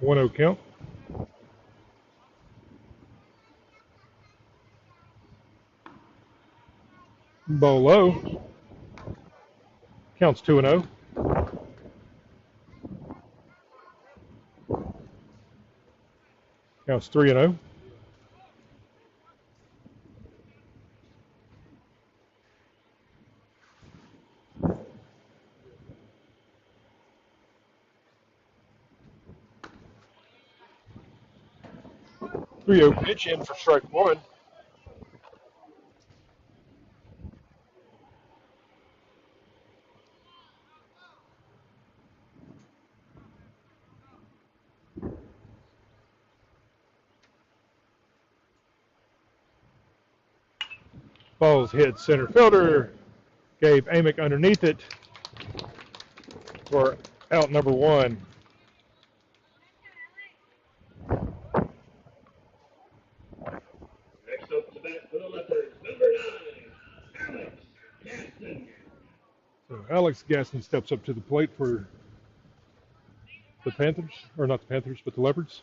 1-0 count. Ball low. Counts 2-0. Counts 3-0. Three-0 pitch in for strike one. Ball's hit center fielder. Gabe Amick underneath it for out number one. Next up to bat for the Leopards, number 9, Alex Gaston. So Alex Gaston steps up to the plate for the Panthers, or not the Panthers, but the Leopards.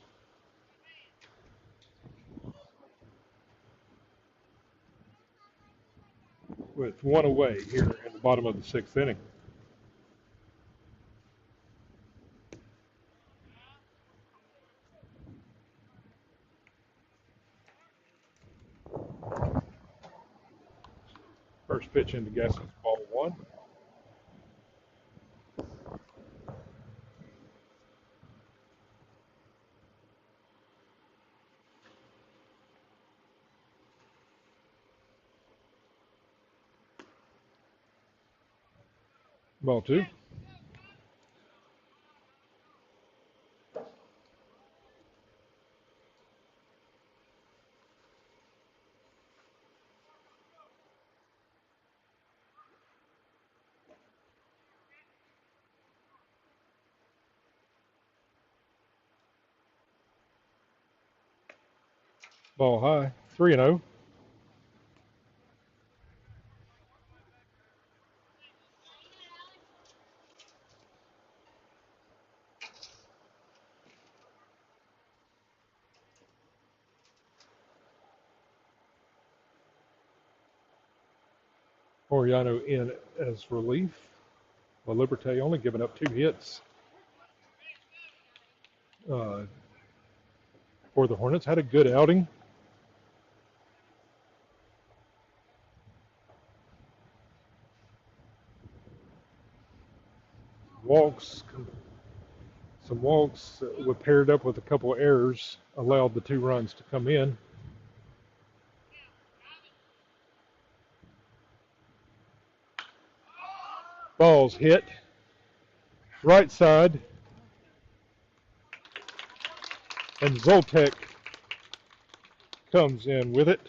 With one away here in the bottom of the sixth inning. First pitch into Gaston's ball one. Ball two. Ball high, 3-0. Oriano in as relief. La Liberté only giving up 2 hits for the Hornets. Had a good outing. Some walks were paired up with a couple of errors, allowed the 2 runs to come in. Ball's hit, right side, and Zoltek comes in with it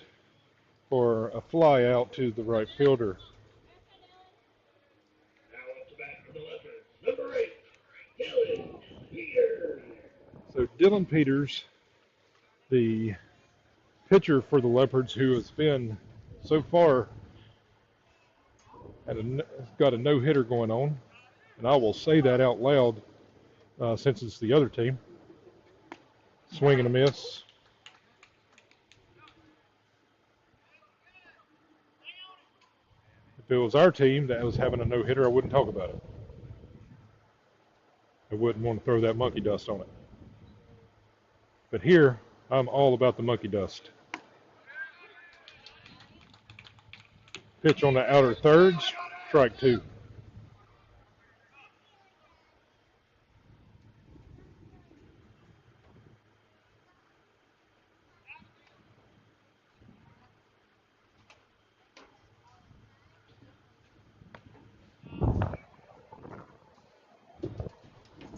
for a fly out to the right fielder. Now up to bat for the Leopards, number 8, Dylan Peters. So Dylan Peters, the pitcher for the Leopards, who has been so far got a no-hitter going on, and I will say that out loud since it's the other team. Swing and a miss. If it was our team that was having a no-hitter, I wouldn't talk about it. I wouldn't want to throw that monkey dust on it. But here, I'm all about the monkey dust. Pitch on the outer third, strike 2.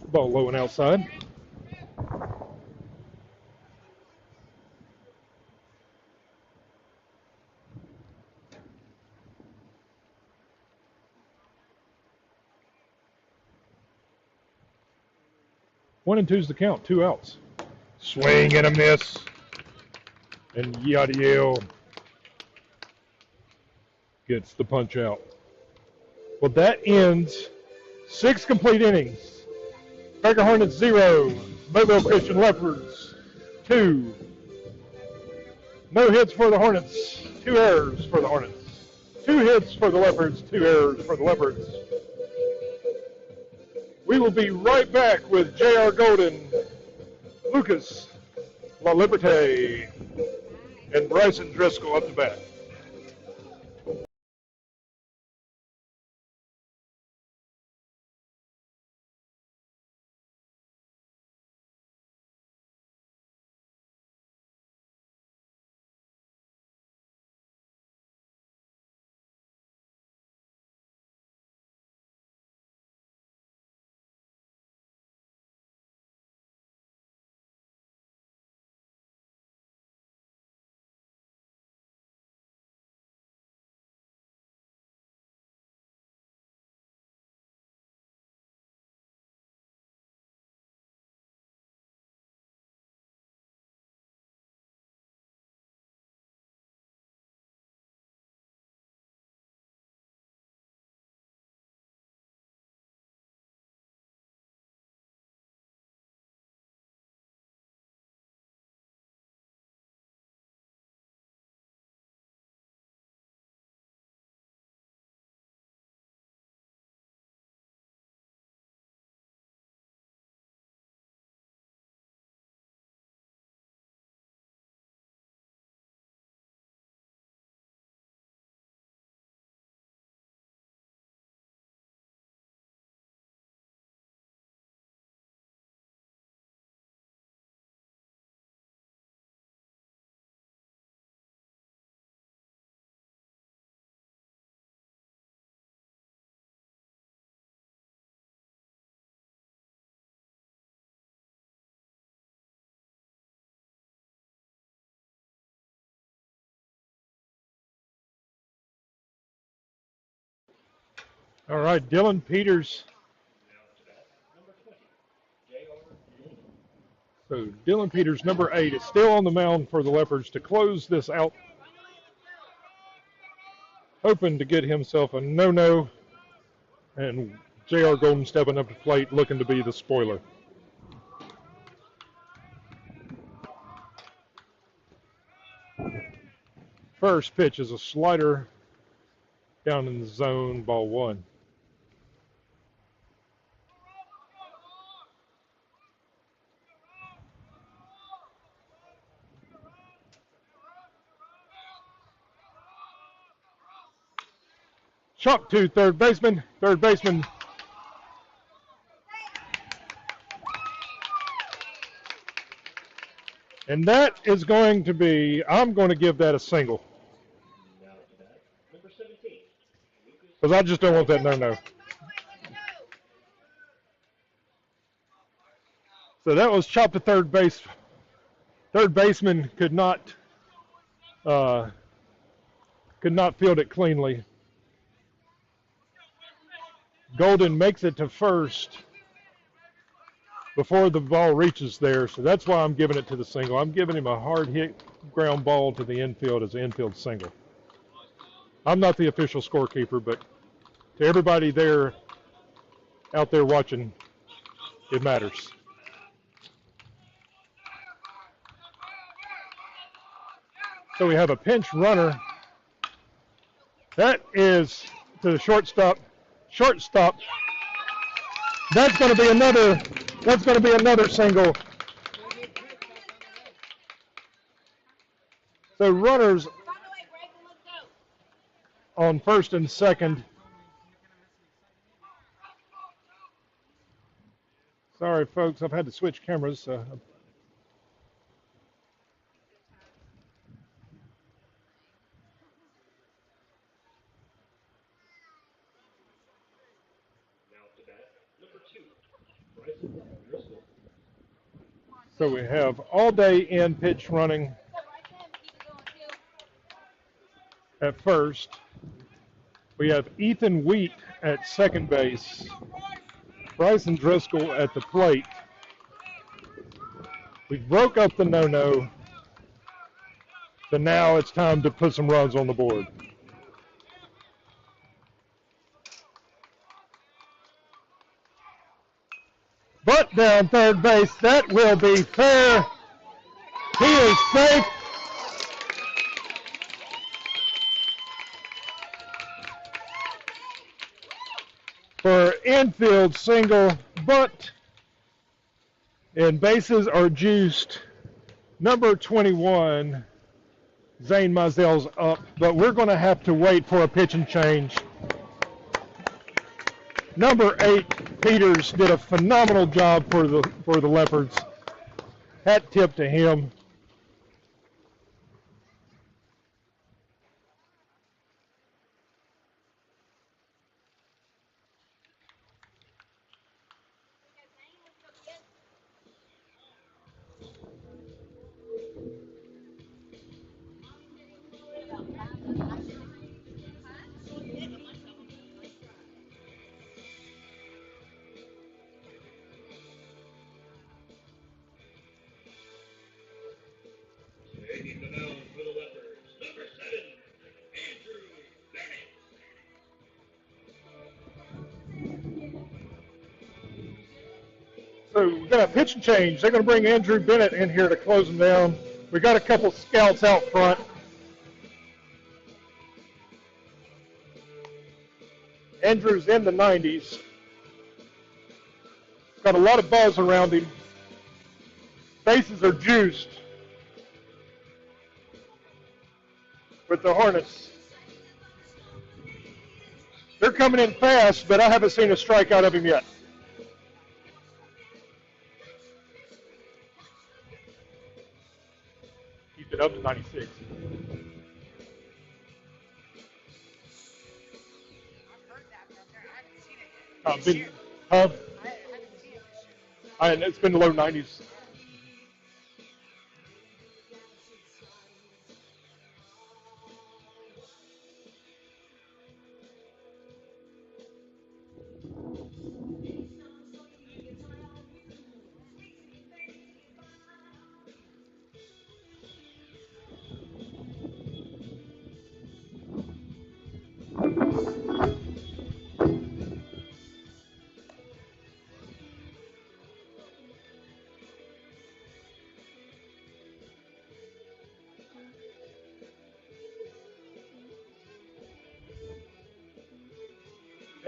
Ball low and outside. One and two's the count, 2 outs. Swing and a miss. And Yadiel gets the punch out. Well, that ends 6 complete innings. Tiger Hornets 0, Mobile Christian Leopards, 2. No hits for the Hornets, 2 errors for the Hornets. 2 hits for the Leopards, 2 errors for the Leopards. We will be right back with J.R. Golden, Lucas La Liberté, and Bryson Driscoll up to bat. All right, Dylan Peters. So Dylan Peters, number 8, is still on the mound for the Leopards to close this out, hoping to get himself a no-no, and J.R. Golden stepping up to plate, looking to be the spoiler. First pitch is a slider down in the zone, ball 1. Chop to third baseman. Third baseman. And that is going to be, I'm going to give that a single. Because I just don't want that no-no. So that was chopped to third base. Third baseman could not field it cleanly. Golden makes it to first before the ball reaches there, so that's why I'm giving it to the single. I'm giving him a hard hit ground ball to the infield as an infield single. I'm not the official scorekeeper, but to everybody there out there watching, it matters. So we have a pinch runner. That is to the shortstop. Shortstop. That's going to be another single. So runners on first and second. Sorry, folks, I've had to switch cameras. So we have all day in pitch running at first. We have Ethan Wheat at second base. Bryson Driscoll at the plate. We broke up the no-no. So now it's time to put some runs on the board. But down third base. That will be fair. He is safe. For infield single, but and bases are juiced. Number 21, Zane Mizell's up, but we're going to have to wait for a pitch and change. Number 8, Peters, did a phenomenal job for the Leopards. Hat tip to him. Taking the mound for the Leopards, number 7, Andrew Bennett. So we've got a pitch and change. They're going to bring Andrew Bennett in here to close them down. We got a couple scouts out front. Andrew's in the 90s. Got a lot of buzz around him. Bases are juiced with the Hornets. They're coming in fast, but I haven't seen a strikeout of him yet. Keep it up to 96. It's been the low 90s.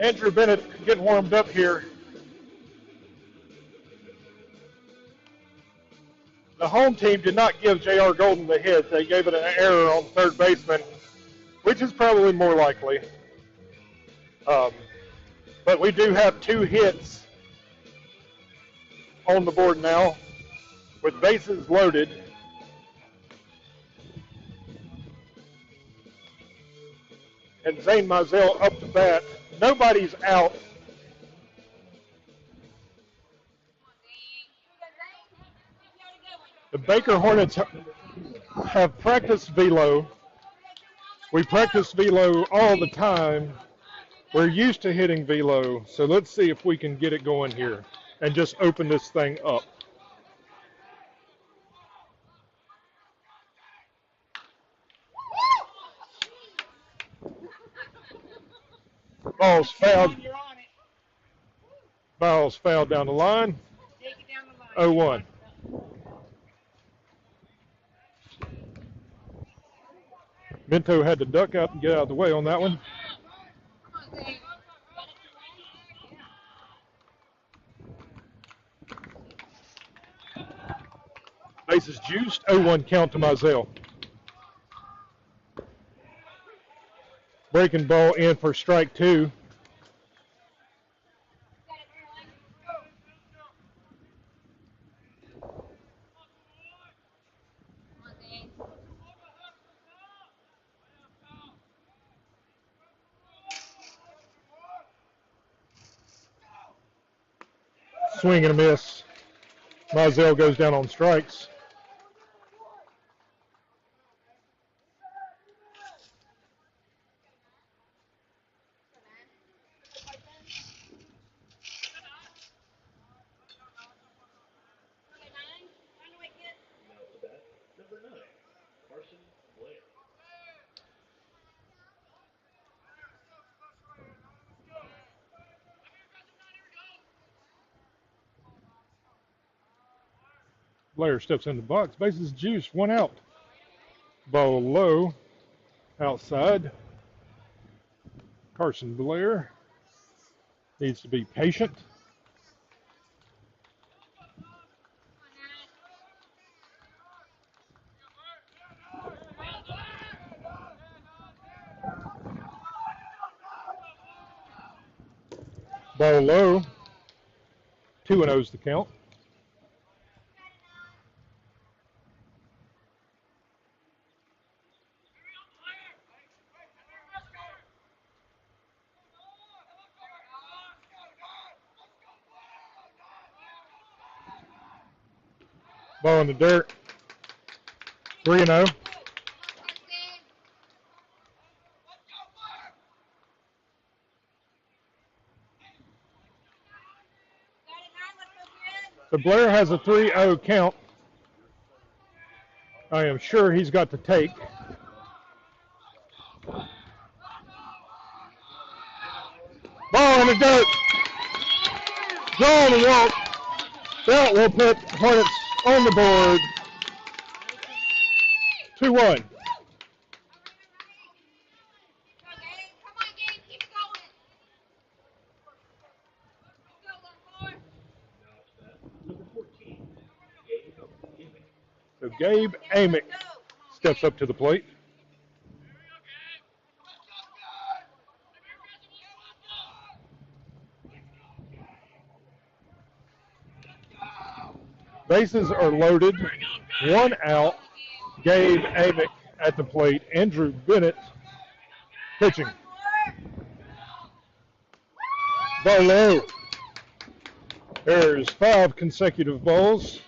Andrew Bennett getting warmed up here. The home team did not give J.R. Golden the hit. They gave it an error on third baseman, which is probably more likely. But we do have 2 hits on the board now with bases loaded. And Zane Mizell up to bat. Nobody's out. The Baker Hornets have practiced velo. We practice velo all the time. We're used to hitting velo, so let's see if we can get it going here and just open this thing up. Ball's fouled. Ball's fouled down the line. 0-1. Minto had to duck out and get out of the way on that one. Bases juiced. 0-1 count to Mizell. Breaking ball in for strike 2. Swing and a miss. Mizell goes down on strikes. Blair steps in the box. Bases juice. 1 out. Ball low. Outside. Carson Blair needs to be patient. Ball low. 2-0's the count. Ball in the dirt. 3-0. So Blair has a 3-0 count. I am sure he's got to take. Ball in the dirt. Draw the walk. That will put Hornets on the board. 2-1. So Gabe Amick steps up to the plate. Bases are loaded. 1 out. Gabe Amick at the plate. Andrew Bennett pitching. Ball low. There's 5 consecutive balls.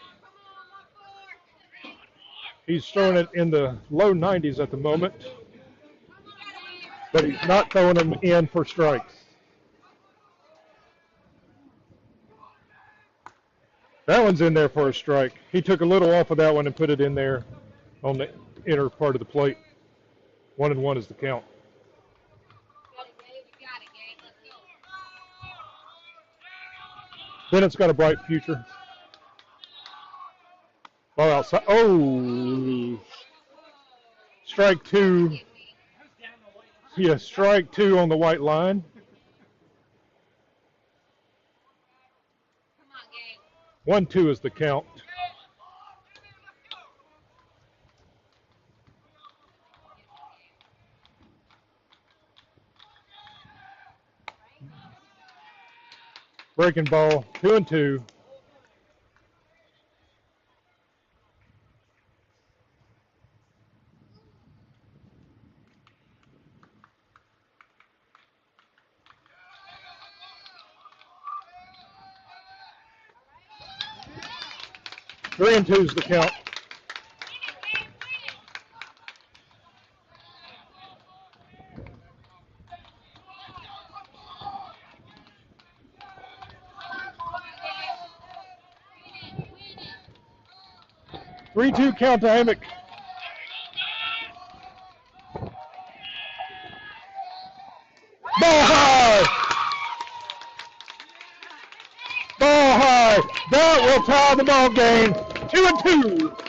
He's throwing it in the low 90s at the moment, but he's not throwing them in for strikes. That one's in there for a strike. He took a little off of that one and put it in there on the inner part of the plate. 1-1 is the count. Bennett's got a bright future. Ball outside. Oh, strike 2. Yeah, strike 2 on the white line. 1-2 is the count. Breaking ball, 2-2. Three and two's the count. Three-two count to Amick. Ball high! Ball high! That will tie the ball game. 2-2.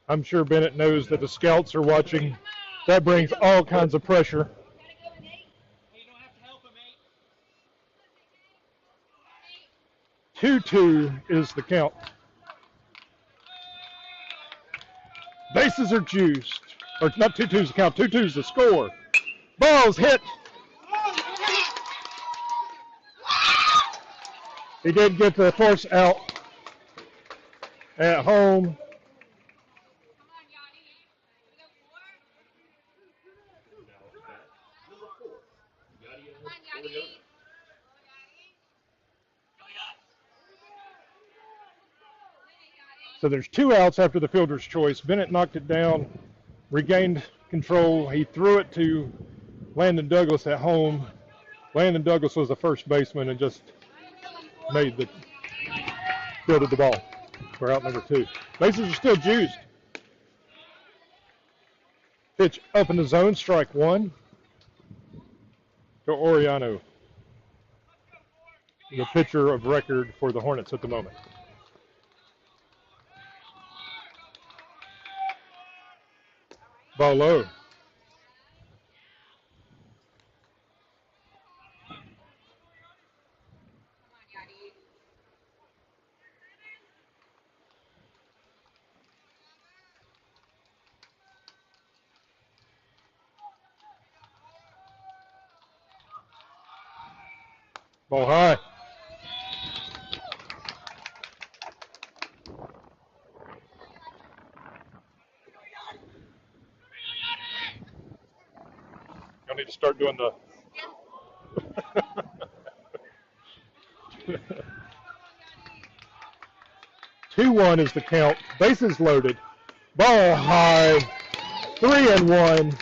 I'm sure Bennett knows that the scouts are watching. That brings all kinds of pressure. 2-2 is the count. Bases are juiced. Or not 2-2's the count, 2-2's the score. Ball's hit. He did get the force out at home. So there's 2 outs after the fielder's choice. Bennett knocked it down, regained control. He threw it to Landon Douglas at home. Landon Douglas was the first baseman and just fielded the ball for out number 2. Bases are still juiced. Pitch up in the zone, strike 1 to Oriano. the pitcher of record for the Hornets at the moment. Ball low. Ball high. Y'all need to start doing the 2-1 is the count. Bases loaded. Ball high. 3-1.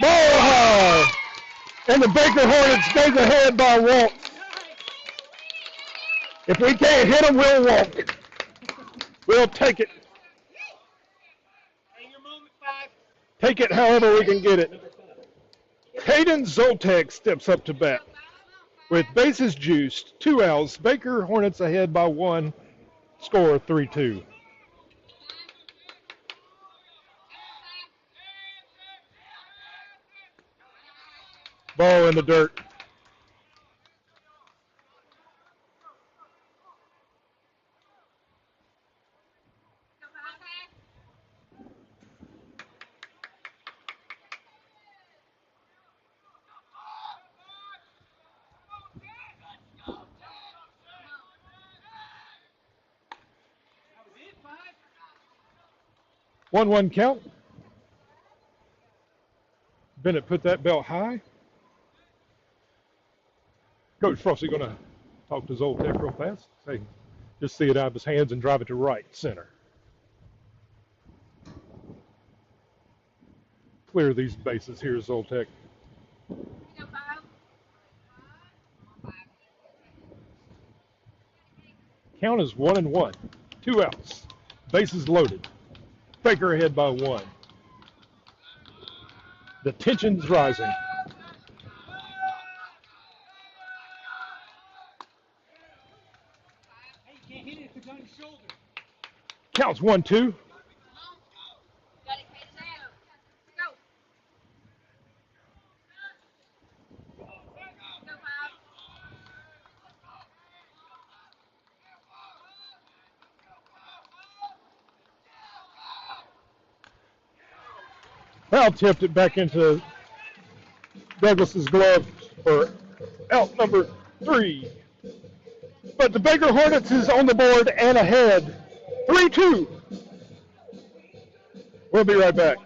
Ball high. And the Baker Hornets goes ahead by walk. If we can't hit them, we'll walk. We'll take it. Take it however we can get it. Caden Zoltek steps up to bat. With bases juiced, 2 outs, Baker Hornets ahead by 1, score 3-2. Ball in the dirt. One count. Bennett put that belt high. Coach Frosty going to talk to Zoltek real fast. Say, just see it out of his hands and drive it to right center. Clear these bases here, Zoltek. Count is 1-1. 2 outs. Bases loaded. Baker ahead by 1. The tension's rising. Counts 1-2. Foul tipped it back into Douglas's glove for out number 3. But the Baker Hornets is on the board and ahead. 3-2. We'll be right back.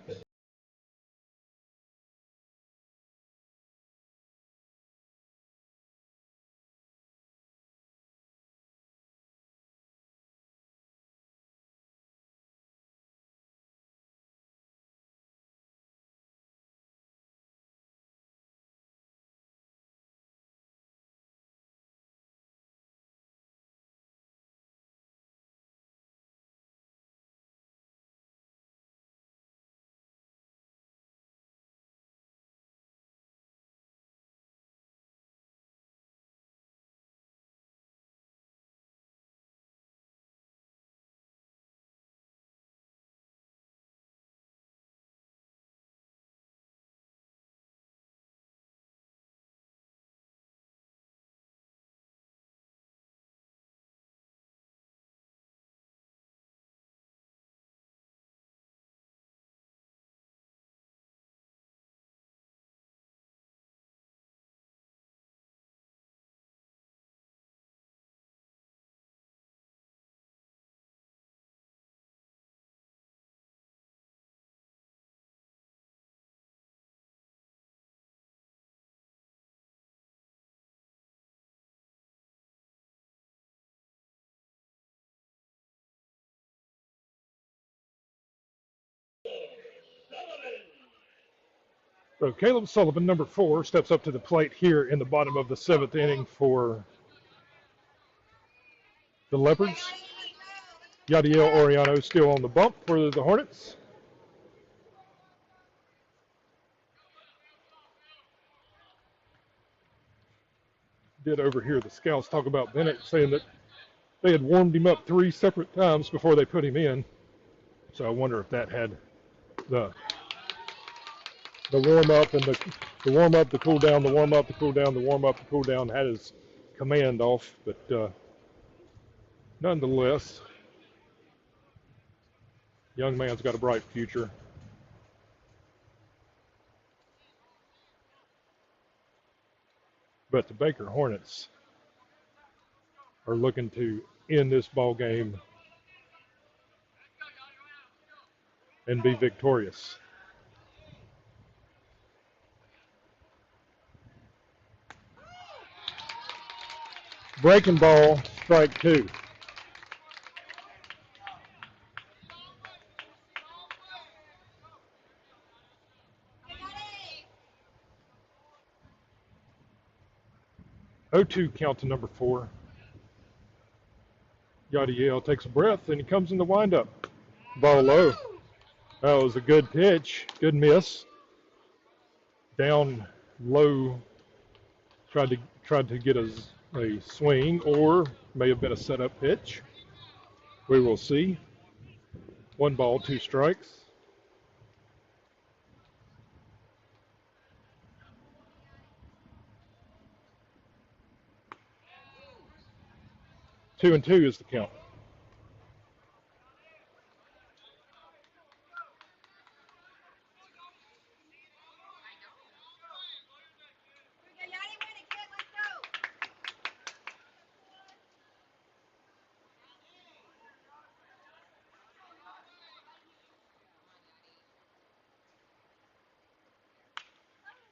So Caleb Sullivan, number 4, steps up to the plate here in the bottom of the 7th inning for the Leopards. Yadiel Oriano still on the bump for the Hornets. Did overhear the scouts talk about Bennett, saying that they had warmed him up 3 separate times before they put him in. So I wonder if that had the warm up and the warm up, the cool down, the warm up, the cool down, the warm up, the cool down had his command off. But nonetheless, young man's got a bright future. But the Baker Hornets are looking to end this ball game and be victorious. Breaking ball, strike 2. (0-2) count to number 4. Yadiel takes a breath and he comes in the windup. Ball low. That was a good pitch. Good miss. Down low. Tried to get a swing, or may have been a setup pitch. We will see. 1 ball, 2 strikes. Two and 2 is the count.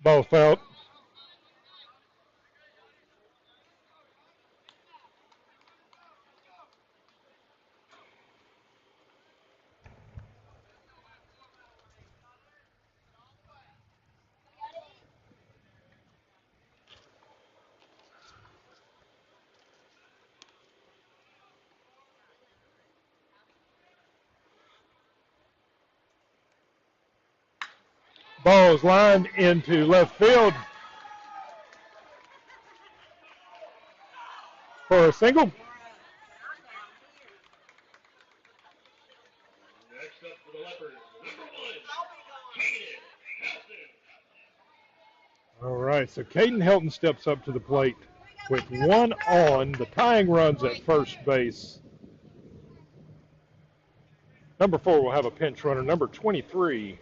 Ball fouled. Ball is lined into left field for a single. Next up for the Leopards, number 1, Caden Helton. All right, so Caden Helton steps up to the plate with 1 on. The tying runs at first base. Number 4 will have a pinch runner. Number 23.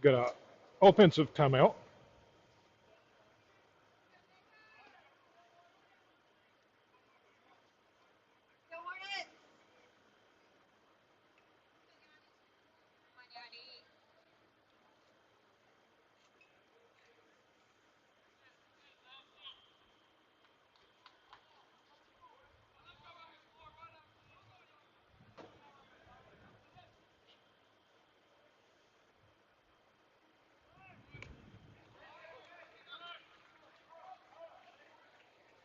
Got an offensive timeout.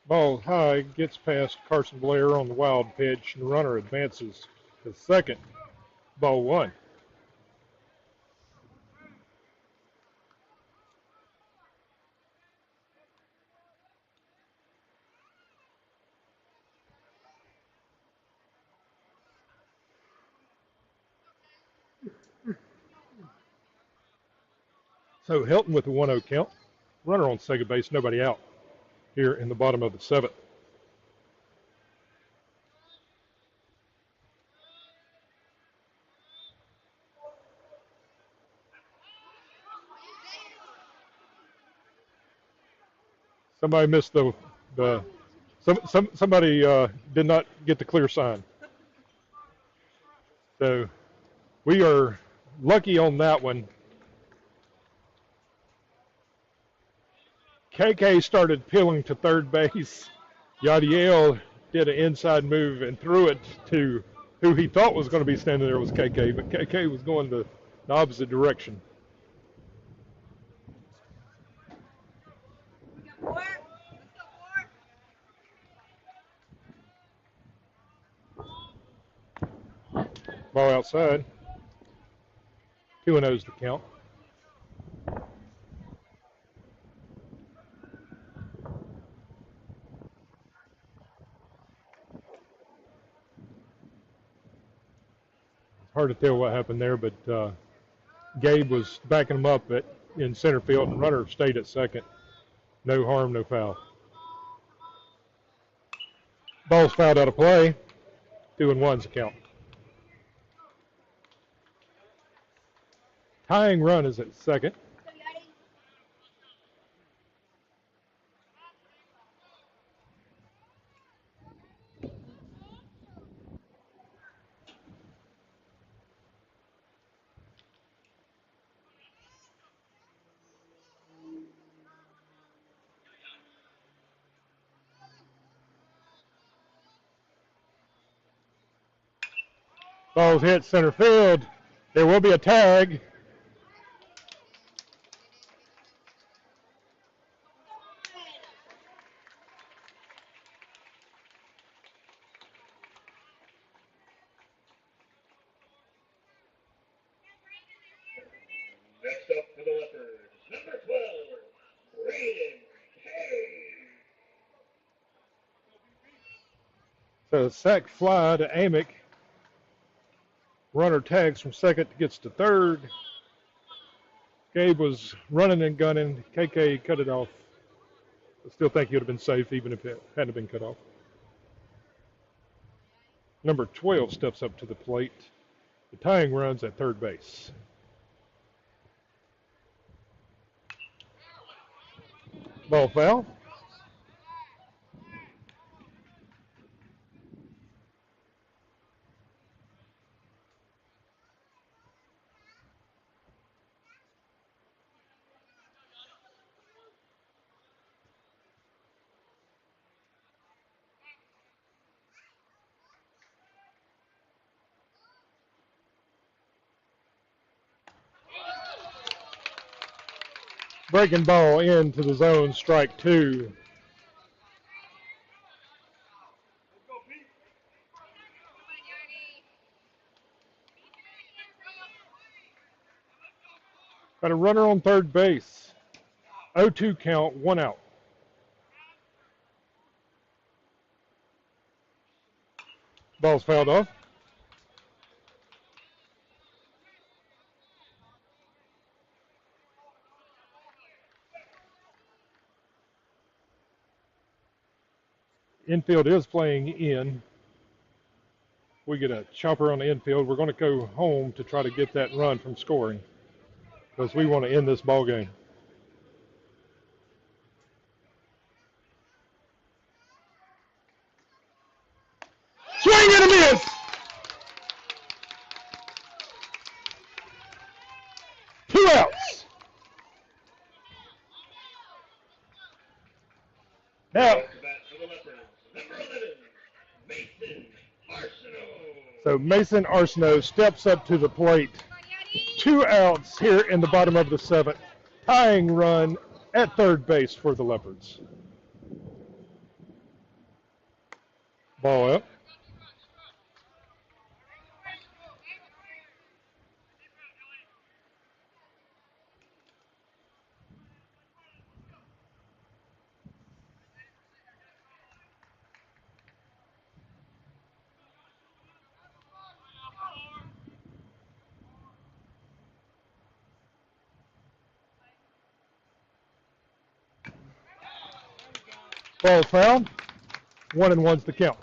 Ball high, gets past Carson Blair on the wild pitch, and the runner advances to second. Ball 1. So Helton with a 1-0 count. Runner on second base, nobody out here in the bottom of the 7th. Somebody missed somebody did not get the clear sign. So we are lucky on that one. KK started peeling to third base. Yadiel did an inside move and threw it to who he thought was going to be standing there was KK, but KK was going the opposite direction. Ball outside. 2-0's the count. It's hard to tell what happened there, but Gabe was backing him up in center field, and runner stayed at second. No harm, no foul. Ball's fouled out of play. 2-1's the count. Tying run is at second. Ball's hit center field. There will be a tag. Next up for the Leopards, number 12, Raiden Hay. So sac fly to Amick. Runner tags from second, gets to third. Gabe was running and gunning. KK cut it off. I still think he would have been safe even if it hadn't been cut off. Number 12 steps up to the plate. The tying run's at third base. Ball foul. Breaking ball into the zone, strike two. Got a runner on third base. 0-2 count, 1 out. Ball's fouled off. Infield is playing in. We get a chopper on the infield. We're going to go home to try to get that run from scoring because we want to end this ball game. Swing and a miss. 2 outs. Now, so Mason Arsenault steps up to the plate. 2 outs here in the bottom of the seventh. Tying run at third base for the Leopards. Ball up. Ball foul. 1-1's the count.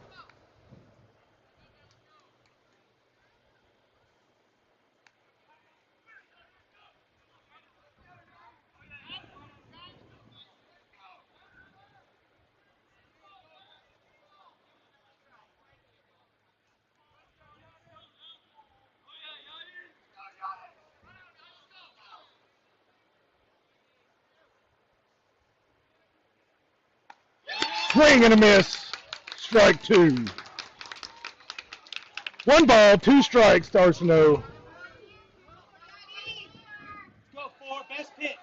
Swing and a miss. Strike two. 1 ball, 2 strikes to Arsenault. Go for best pitch.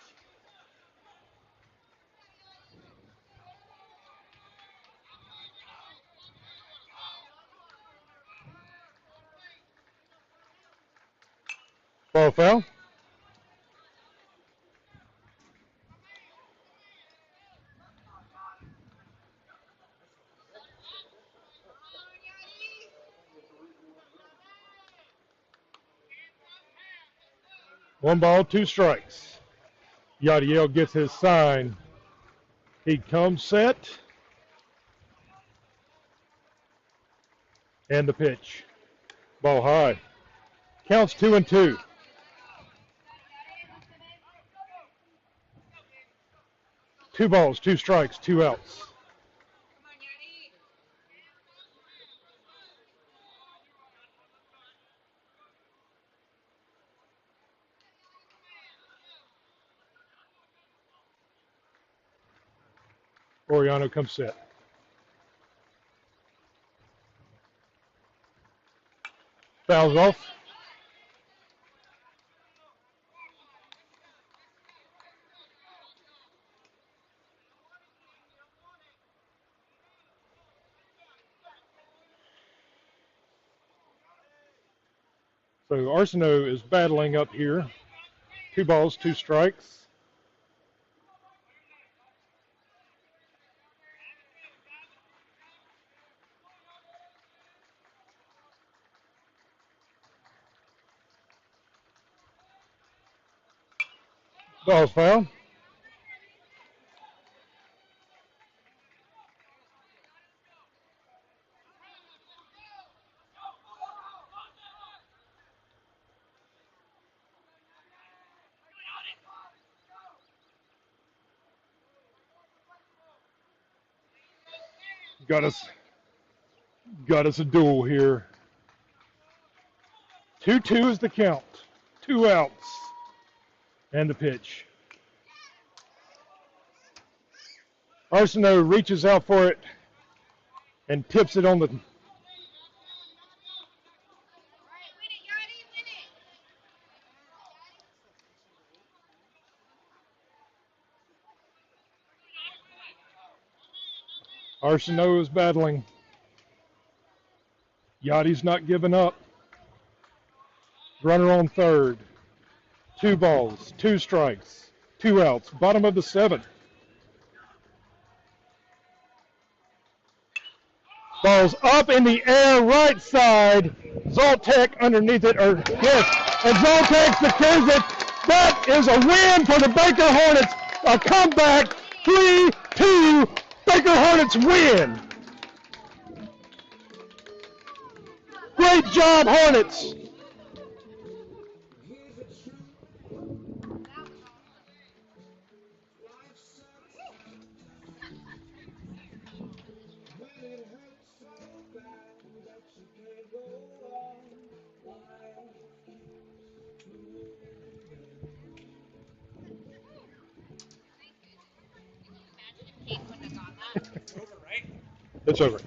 Ball foul. One ball, 2 strikes. Yadiel gets his sign. He comes set. And the pitch. Ball high. Counts 2-2. Two balls, 2 strikes, 2 outs. Oriano comes set. Fouls off. So Arsenault is battling up here. 2 balls, 2 strikes. Ball's foul. Got us a duel here. 2-2 is the count. 2 outs. And the pitch. Arsenault reaches out for it and tips it on the Arsenault is battling. Yachty's not giving up. Runner on third. 2 balls, 2 strikes, 2 outs. Bottom of the 7th. Ball's up in the air, right side. Zoltek underneath it, or yes, and Zoltek secures it. That is a win for the Baker Hornets. A comeback, 3-2. Baker Hornets win. Great job, Hornets. It's over.